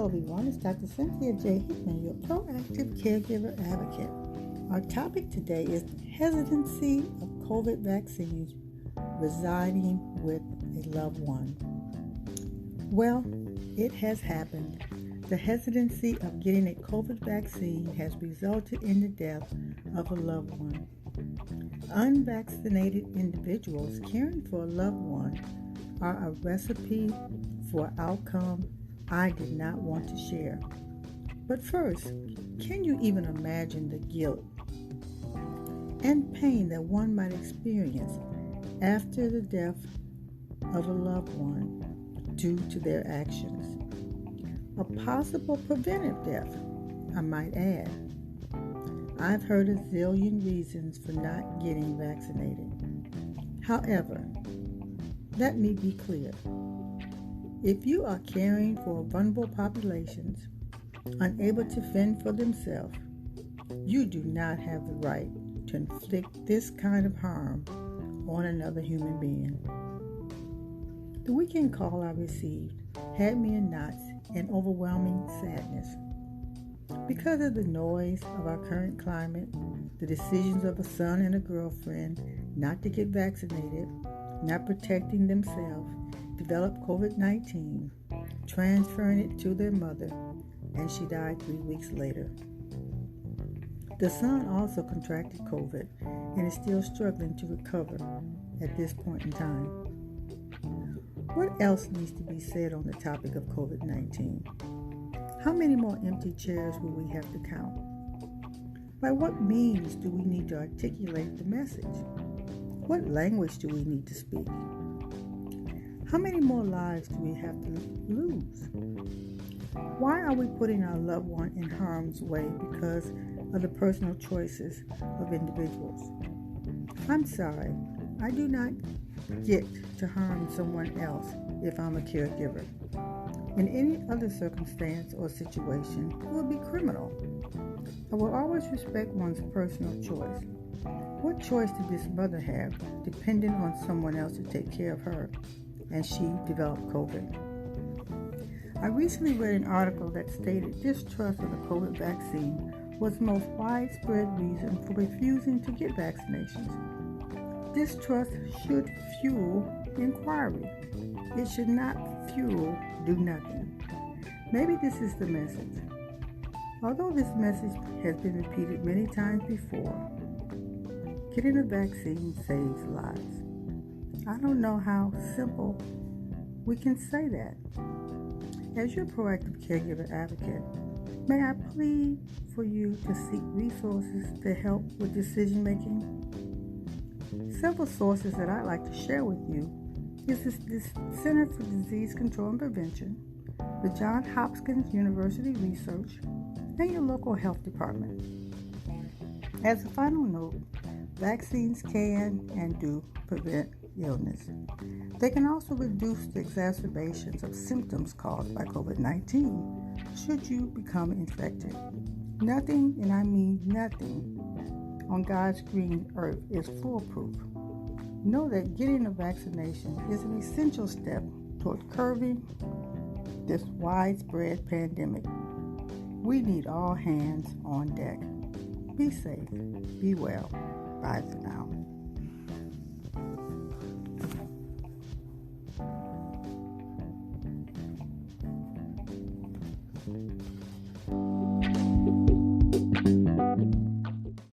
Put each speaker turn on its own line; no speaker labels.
Hello everyone, it's Dr. Cynthia J. Hickman, your proactive caregiver advocate. Our topic today is hesitancy of COVID vaccines residing with a loved one. Well, it has happened. The hesitancy of getting a COVID vaccine has resulted in the death of a loved one. Unvaccinated individuals caring for a loved one are a recipe for outcome I did not want to share. But first, can you even imagine the guilt and pain that one might experience after the death of a loved one due to their actions? A possible preventive death, I might add. I've heard a zillion reasons for not getting vaccinated. However, let me be clear. If you are caring for vulnerable populations, unable to fend for themselves, you do not have the right to inflict this kind of harm on another human being. The weekend call I received had me in knots and overwhelming sadness. Because of the noise of our current climate, the decisions of a son and a girlfriend not to get vaccinated, not protecting themselves, developed COVID-19, transferring it to their mother, and she died 3 weeks later. The son also contracted COVID and is still struggling to recover at this point in time. What else needs to be said on the topic of COVID-19? How many more empty chairs will we have to count? By what means do we need to articulate the message? What language do we need to speak? How many more lives do we have to lose? Why are we putting our loved one in harm's way because of the personal choices of individuals? I'm sorry, I do not get to harm someone else if I'm a caregiver. In any other circumstance or situation, it would be criminal. I will always respect one's personal choice. What choice did this mother have, depending on someone else to take care of her, and she developed COVID? I recently read an article that stated distrust of the COVID vaccine was the most widespread reason for refusing to get vaccinations. Distrust should fuel inquiry. It should not fuel do nothing. Maybe this is the message. Although this message has been repeated many times before, getting a vaccine saves lives. I don't know how simple we can say that. As your proactive caregiver advocate, may I plead for you to seek resources to help with decision making? Several sources that I'd like to share with you is this Center for Disease Control and Prevention, the Johns Hopkins University Research, and your local health department. As a final note, vaccines can and do prevent illness. They can also reduce the exacerbations of symptoms caused by COVID-19 should you become infected. Nothing, and I mean nothing, on God's green earth is foolproof. Know that getting a vaccination is an essential step toward curbing this widespread pandemic. We need all hands on deck. Be safe, be well. Bye for now.